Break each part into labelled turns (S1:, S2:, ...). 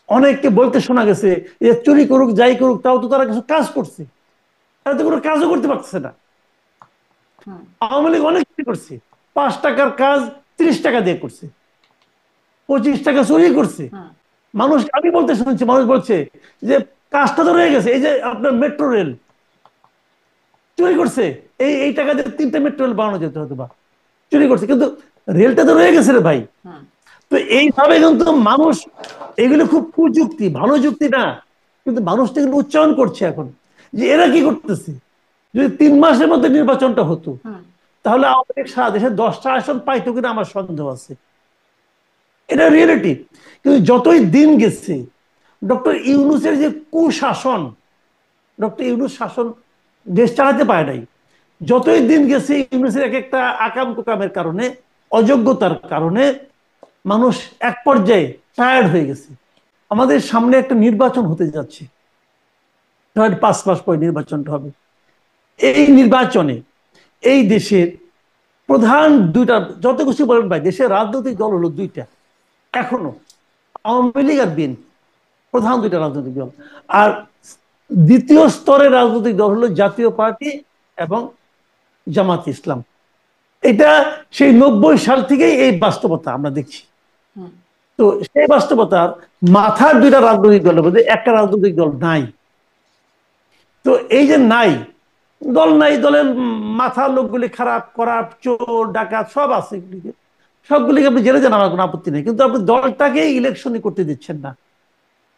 S1: অনেককে বলতে শোনা গেছে যে চুরি করুক যাই করুক তাও তো তারা কিছু কাজ করছে, তারা তো কোনো কাজও করতে পারছে না।
S2: হুম।
S1: আওয়ামী লীগ অনেক চুরি করছে, 5 টাকার কাজ 30 টাকা দিয়ে করছে, 25 টাকা চুরি করছে।
S2: হুম।
S1: মানুষ, আমি বলতে শুনছি, মানুষ বলছে যে কাজটা তো রয়ে গেছে, এই যে আপনার মেট্রো রেল চুরি করছে, এই এই টাকা দিয়ে 3টা মেট্রো রেল বানানো যেত হয়তো বা, চুরি করছে, কিন্তু রেলটা তো রয়ে গেছে রে ভাই।
S2: হুম।
S1: তো এইভাবে কিন্তু মানুষ, এগুলো খুব কুযুক্তি, ভালো যুক্তি না, কিন্তু মানুষটা কিন্তু উচ্চারণ করছে এখন যে এরা কি করতেছে। যদি 3 মাসের মধ্যে নির্বাচনটা হতো,
S2: হুম।
S1: তাহলে আওয়ামী লীগ সারা দেশে 10টা আসন পাইতো কিনা আমার সন্দেহ আছে। এটা রিয়েলিটি। কিন্তু যতই দিন গেছে, ডক্টর ইউনূসের যে কুশাসন, ডক্টর ইউনূস শাসন দেশ চালাতে পারে নাই। যতই দিন গেছে ইউনূসের এক একটা আকাম কুকামের কারণে, অযোগ্যতার কারণে মানুষ এক পর্যায়ে টায়ার্ড হয়ে গেছে। আমাদের সামনে একটা নির্বাচন হতে যাচ্ছে, 5 মাস পরে নির্বাচনটা হবে। এই নির্বাচনে এই দেশের প্রধান দুইটা, যত কিছু বলেন ভাই, দেশের রাজনৈতিক দল হলো দুইটা এখনো, আওয়ামী লীগ আর বিএনপি, প্রধান দুইটা রাজনৈতিক দল। আর দ্বিতীয় স্তরের রাজনৈতিক দল হলো জাতীয় পার্টি এবং জামাত ইসলাম। এটা সেই 90 সাল থেকেই এই বাস্তবতা আমরা দেখছি।
S2: হুম।
S1: তো সেই বাস্তবতার মাথার দুইটা রাজনৈতিক দলের মধ্যে একটা রাজনৈতিক দল নাই। তো এই যে নাই, দল নাই, দলের মাথার লোকগুলি খারাপ, করাপ, চোর ডাকাত সব আছে, সবগুলিকে আপনি জেলে যান, আমার কোনো আপত্তি নেই, কিন্তু আপনি দলটাকে ইলেকশনই করতে দিচ্ছেন না।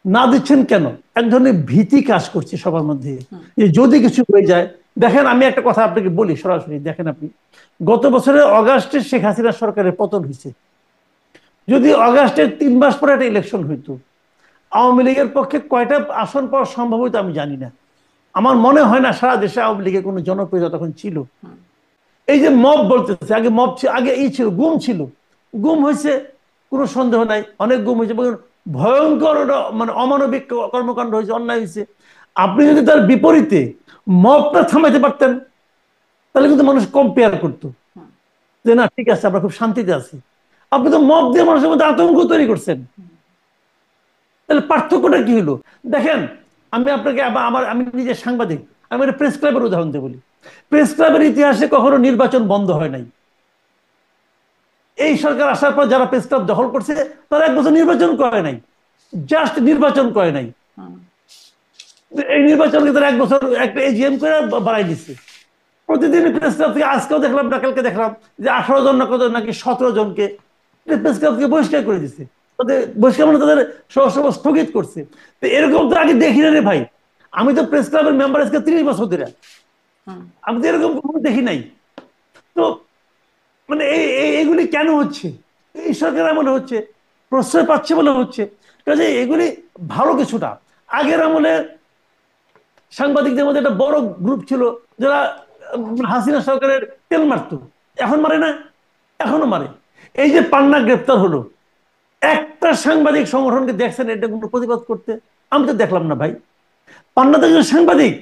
S1: না দিচ্ছেন কেন? এক ধরনের ভীতি কাজ করছে সবার মধ্যে,
S2: হুম।
S1: যে যদি কিছু হয়ে যায়। দেখেন, আমি একটা কথা আপনাকে বলি সরাসরি, দেখেন আপনি, গত বছরের অগাস্টে শেখ হাসিনা সরকারের পতন হয়েছে। যদি অগাস্টের 3 মাস পরে একটা ইলেকশন হইতো, আওয়ামী লীগের পক্ষে কয়টা আসন পাওয়া সম্ভব হইতো আমি জানি না। আমার মনে হয় না সারা দেশে আওয়ামী লীগের কোনো জনপ্রিয়তা তখন ছিল।
S2: হুম।
S1: এই যে মব বলতেছে, আগে মব ছিল, আগে এই ছিল, গুম ছিল, গুম হয়েছে, কোনো সন্দেহ নাই, অনেক গুম হয়েছে, ভয়ঙ্কর মানে অমানবিক কর্মকাণ্ড হয়েছে, অন্যায় হয়েছে। আপনি যদি তার বিপরীতে মবটা থামাইতে পারতেন, তাহলে কিন্তু মানুষ কম্পেয়ার করতো
S2: হুম।
S1: যে না ঠিক আছে, আমরা খুব শান্তিতে আছি। আপনি তো মব দিয়ে মানুষের মধ্যে আতঙ্ক তৈরি করছেন,
S2: হুম।
S1: তাহলে পার্থক্যটা কি হলো? দেখেন, আমি আপনাকে আমি নিজে সাংবাদিক, আমি একটা প্রেস ক্লাবের উদাহরণ দিয়ে বলি। প্রেস ক্লাবের ইতিহাসে কখনো নির্বাচন বন্ধ হয় নাই। এই সরকার আসার পর যারা প্রেস ক্লাব দখল করছে, তারা 1 বছর নির্বাচন করে নাই, জাস্ট নির্বাচন করে নাই।
S2: হুম।
S1: এই নির্বাচনকে তারা 1 বছর একটা এজিএম করে বাড়াই দিচ্ছে। প্রতিদিন প্রেস ক্লাব থেকে, আজকেও দেখলাম না কালকে দেখলাম যে 18 জন না কত নাকি 17 জনকে প্রেস ক্লাব থেকে বহিষ্কার করে দিচ্ছে। তাদের বহিষ্কার মানে তাদের সভা স্থগিত করছে। তো এরকম তো আগে দেখি না রে ভাই। আমি তো প্রেস ক্লাবের মেম্বার আজকে 30 বছর ধরে,
S2: হুম।
S1: আমি তো এরকম কখনো দেখি নাই। তো মানে এইগুলি কেন হচ্ছে? এই সরকার এমন হচ্ছে, প্রশ্রয় পাচ্ছে বলে হচ্ছে। কাজে এগুলি ভালো কিছুটা। আগের আমলে সাংবাদিকদের মধ্যে একটা বড় গ্রুপ ছিল যারা হাসিনা সরকারের তেল মারতো, এখন মারে না, এখনো মারে। এই যে পান্না গ্রেপ্তার হলো, একটা সাংবাদিক সংগঠনকে দেখছেন এটা কোনো প্রতিবাদ করতে? আমি তো দেখলাম না ভাই। পান্না তো একজন সাংবাদিক,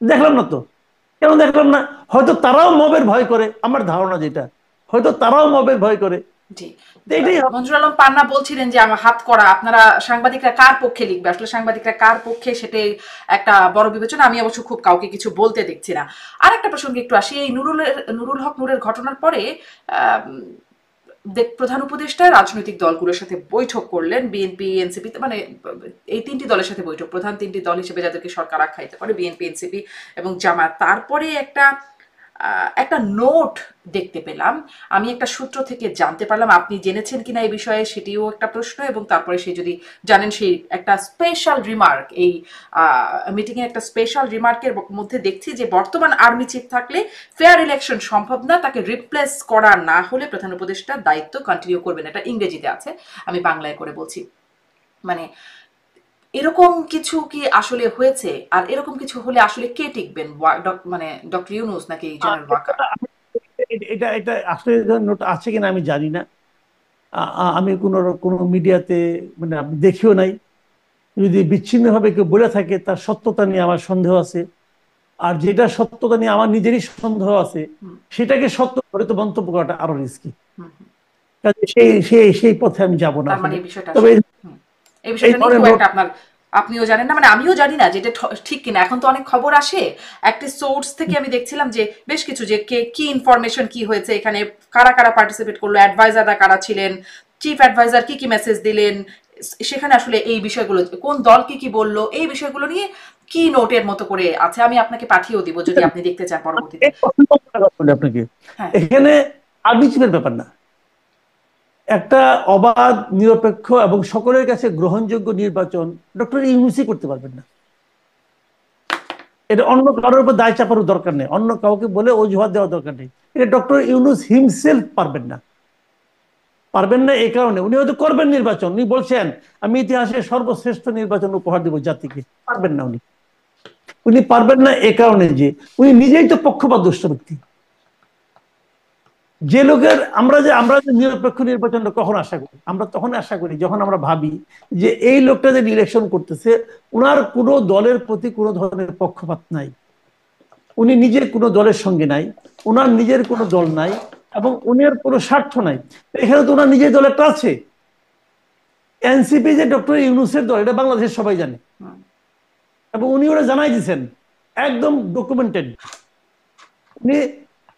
S1: দেখলাম না তো। কেন দেখলাম না? হয়তো তারাও মবের ভয় করে, আমার ধারণা যেটা, হয়তো তারাও মবের ভয় করে।
S2: জি।
S1: তো এটাই হবে।
S2: মঞ্জুর আলম পান্না বলছিলেন যে আমার হাত করা, আপনারা সাংবাদিকরা কার পক্ষে লিখবে, আসলে সাংবাদিকরা কার পক্ষে সেটাই একটা বড় বিবেচনা। আমি অবশ্য খুব কাউকে কিছু বলতে দেখছি না। আর একটা প্রসঙ্গে একটু আসি, এই নুরুল হক নূরের ঘটনার পরে প্রধান উপদেষ্টা রাজনৈতিক দলগুলোর সাথে বৈঠক করলেন, বিএনপি এনসিপি, মানে এই 3টি দলের সাথে বৈঠক, প্রধান 3টি দল হিসেবে যাদেরকে সরকার আখ্যায়িত করে, বিএনপি, এনসিপি এবং জামায়াত। তারপরে একটা নোট দেখতে পেলাম, আমি একটা সূত্র থেকে জানতে পারলাম, আপনি জেনেছেন কিনা এই বিষয়ে সেটিও একটা প্রশ্ন, এবং তারপরে সে যদি জানেন, সেই একটা স্পেশাল রিমার্ক, এই মিটিংয়ে একটা স্পেশাল রিমার্কের মধ্যে দেখছি যে বর্তমান আর্মি চিফ থাকলে ফেয়ার ইলেকশন সম্ভব না, তাকে রিপ্লেস করা না হলে প্রধান উপদেষ্টা দায়িত্ব কন্টিনিউ করবেন। এটা ইংরেজিতে আছে, আমি বাংলায় করে বলছি। মানে এরকম কিছু কি আসলে হয়েছে? আর এরকম কিছু হলে আসলে কে টিকবেন, মানে ডক্টর ইউনূস নাকি জেনারেল ওয়াকার?
S1: এটা এটা আসলে নোট আছে কিনা আমি জানি না। আমি কোনো কোনো মিডিয়াতে মানে আমি দেখিও নাই। যদি বিচ্ছিন্নভাবে কেউ বলে থাকে, তার সত্যতা নিয়ে আমার সন্দেহ আছে। আর যেটা সত্যতা নিয়ে আমার নিজেরই সন্দেহ আছে,
S2: হুম।
S1: সেটাকে সত্য করে তো মন্তব্য করাটা আরো রিস্কি।
S2: হুম। হুম।
S1: কাজে সেই সেই সেই পথে আমি যাব না
S2: তার মানে
S1: আসলে।
S2: এই বিষয়টা
S1: তবে
S2: আসলে হুম, এই
S1: এই
S2: বিষয়টা নিয়ে
S1: ধরনের
S2: খুব
S1: নোট।
S2: একটা আপনিও জানেন না, মানে আমিও জানি না যেটা ঠিক কিনা। এখন তো অনেক খবর আসে, একটা সোর্স থেকে আমি দেখছিলাম যে বেশ কিছু, যে কে কি ইনফরমেশন কি হয়েছে এখানে, কারা কারা পার্টিসিপেট করলো, অ্যাডভাইজাররা কারা ছিলেন, চিফ অ্যাডভাইজার কি কি মেসেজ দিলেন, সেখানে আসলে এই বিষয়গুলো, কোন দল কি কি বললো, এই বিষয়গুলো নিয়ে কি নোটের মতো করে আছে। আমি আপনাকে পাঠিয়েও দিব যদি আপনি দেখতে চান পরবর্তীতে।
S1: এই প্রসঙ্গে একটা কথা বলি আপনাকে,
S2: হ্যাঁ।
S1: এখানে আর্মি চিফের ব্যাপার না, একটা অবাধ নিরপেক্ষ এবং সকলের কাছে গ্রহণযোগ্য নির্বাচন ডক্টর ইউনূসই করতে পারবেন না। এটা অন্য কারোর উপর দায় চাপানোর দরকার নেই, অন্য কাউকে বলে অজুহাত দেওয়ার দরকার নেই। এটা ডক্টর ইউনূস হিমসেলফ পারবেন না। পারবেন না এই কারণে, উনি হয়তো করবেন নির্বাচন, উনি বলছেন আমি ইতিহাসে সর্বশ্রেষ্ঠ নির্বাচন উপহার দেব জাতিকে, পারবেন না উনি। উনি পারবেন না এ কারণে যে উনি নিজেই তো পক্ষপাতদুষ্ট ব্যক্তি। যে লোকের আমরা যে নিরপেক্ষ নির্বাচনটা কখন আশা করি, আমরা তখন আশা করি যখন আমরা ভাবি যে এই লোকটা যে ইলেকশন করতেছে উনার কোনো দলের প্রতি কোনো ধরনের পক্ষপাত নাই, উনি নিজের কোনো দলের সঙ্গে নাই, উনার নিজের কোনো দল নাই, এবং উনার কোনো স্বার্থ নাই। এখানে তো উনার নিজের দল একটা আছে, এনসিপি যে ডক্টর ইউনূসের দল, এটা বাংলাদেশের সবাই জানে, এবং উনি ওরা জানাই দিচ্ছেন, একদম ডকুমেন্টেড। উনি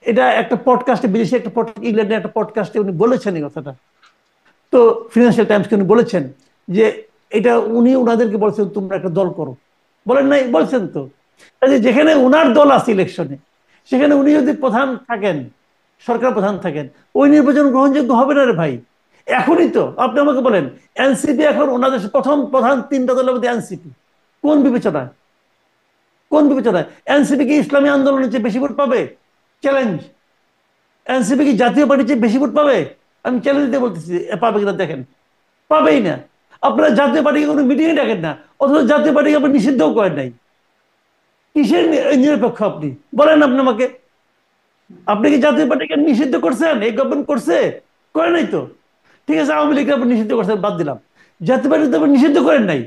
S1: এটা একটা পডকাস্টে, বিদেশি একটা ইংল্যান্ডের একটা পডকাস্টে উনি বলেছেন এই কথাটা। তো ফিনান্সিয়াল টাইমসকে উনি বলেছেন যে এটা উনি ওনাদেরকে বলছেন তোমরা একটা দল করো, বলেন নাই? বলছেন তো। কাজে যেখানে উনার দল আছে ইলেকশনে, সেখানে উনি যদি প্রধান থাকেন, সরকার প্রধান থাকেন, ওই নির্বাচন গ্রহণযোগ্য হবে না রে ভাই। এখনই তো আপনি আমাকে বলেন, এনসিপি এখন ওনাদের প্রথম প্রধান তিনটা দলের মধ্যে এনসিপি, কোন বিবেচনায়, কোন বিবেচনায় এনসিপি কি ইসলামী আন্দোলনের চেয়ে বেশি ভোট পাবে? চ্যালেঞ্জ। এনসিপি কি জাতীয় পার্টির চেয়ে বেশি ভোট পাবে? আমি চ্যালেঞ্জ দিয়ে বলতেছি, পাবে কিনা দেখেন, পাবেই না। আপনারা জাতীয় পার্টিকে কোনো মিটিংয়ে ডাকেন না, অথচ জাতীয় পার্টিকে আপনি নিষিদ্ধও করেন নাই। কিসের নিরপেক্ষ আপনি বলেন? আপনি আমাকে, আপনি কি জাতীয় পার্টিকে নিষিদ্ধ করছেন? এই গভর্নমেন্ট করছে? করে নাই তো। ঠিক আছে, আওয়ামী লীগকে আপনি নিষিদ্ধ করছেন, বাদ দিলাম। জাতীয় পার্টি তো আপনি নিষিদ্ধ করেন নাই,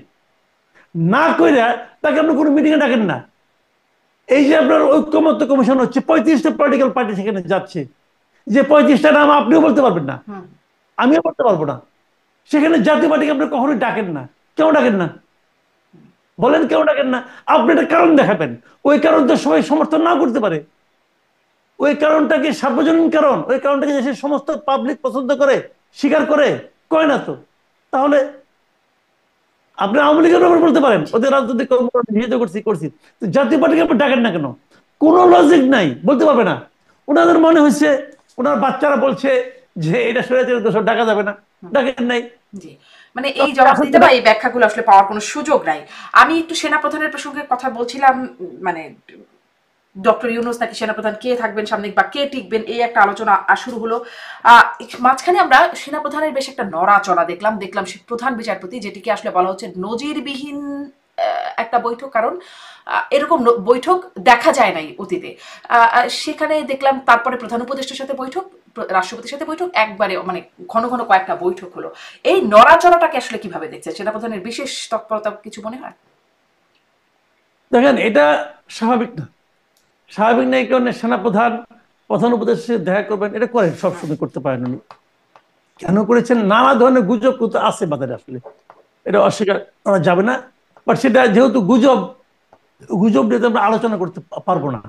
S1: না কইরা তাকে আপনি কোনো মিটিংয়ে ডাকেন না। এই যে আপনার ঐক্যমত্য কমিশন হচ্ছে, 35টা পলিটিক্যাল পার্টি সেখানে যাচ্ছে, যে 35টা নাম আপনিও বলতে পারবেন না, আমিও বলতে পারবো না। সেখানে জাতীয় পার্টিকে আপনি কখনোই ডাকেন না, কেউ ডাকেন না, বলেন কেউ ডাকেন না। আপনি একটা কারণ দেখাবেন, ওই কারণ তো সবাই সমর্থন না করতে পারে। ওই কারণটাকে সার্বজনীন কারণ, ওই কারণটাকে দেশের সমস্ত পাবলিক পছন্দ করে, স্বীকার করে, কয় না তো। তাহলে আপনি আওয়ামী লীগের ব্যাপারে বলতে পারেন ওদের রাজনৈতিক কর্মকাণ্ড নিষিদ্ধ করছি করছি, তো জাতীয় পার্টিকে আপনি ডাকেন না কেন? কোনো লজিক নাই, বলতে পারবে না। ওনাদের মনে হয়েছে, ওনার বাচ্চারা বলছে যে এটা স্বৈরাচারের দোষর, ডাকা যাবে না, ডাকেন নাই।
S2: জি, মানে এই জবাবদিহিতা বা এই ব্যাখ্যাগুলো আসলে পাওয়ার কোনো সুযোগ নাই। আমি একটু সেনাপ্রধানের প্রসঙ্গে কথা বলছিলাম, মানে ডক্টর ইউনূস নাকি সেনাপ্রধান, কে থাকবেন সামনে বা কে টিকবেন, এই একটা আলোচনা শুরু হলো। মাঝখানে আমরা সেনাপ্রধানের বেশ একটা নড়াচড়া দেখলাম সে প্রধান বিচারপতি, যেটিকে আসলে বলা হচ্ছে নজিরবিহীন একটা বৈঠক, কারণ এরকম বৈঠক দেখা যায় নাই অতীতে। সেখানে দেখলাম তারপরে প্রধান উপদেষ্টার সাথে বৈঠক, রাষ্ট্রপতির সাথে বৈঠক, একবারে মানে ঘন ঘন কয়েকটা বৈঠক হলো। এই নড়াচড়াটাকে আসলে কিভাবে দেখছে? সেনাপ্রধানের বিশেষ তৎপরতা কিছু মনে হয়?
S1: দেখেন, এটা স্বাভাবিক না। স্বাভাবিক না এই কারণে, সেনাপ্রধান প্রধান উপদেষ্টার সাথে দেখা করবেন, এটা করেন, সবসময় করতে পারেন উনি। কেন করেছেন? নানা ধরনের গুজব কিন্তু আছে বাজারে, আসলে এটা অস্বীকার করা যাবে না। বাট সেটা যেহেতু গুজব, গুজব নিয়ে তো আমরা আলোচনা করতে পারবো না।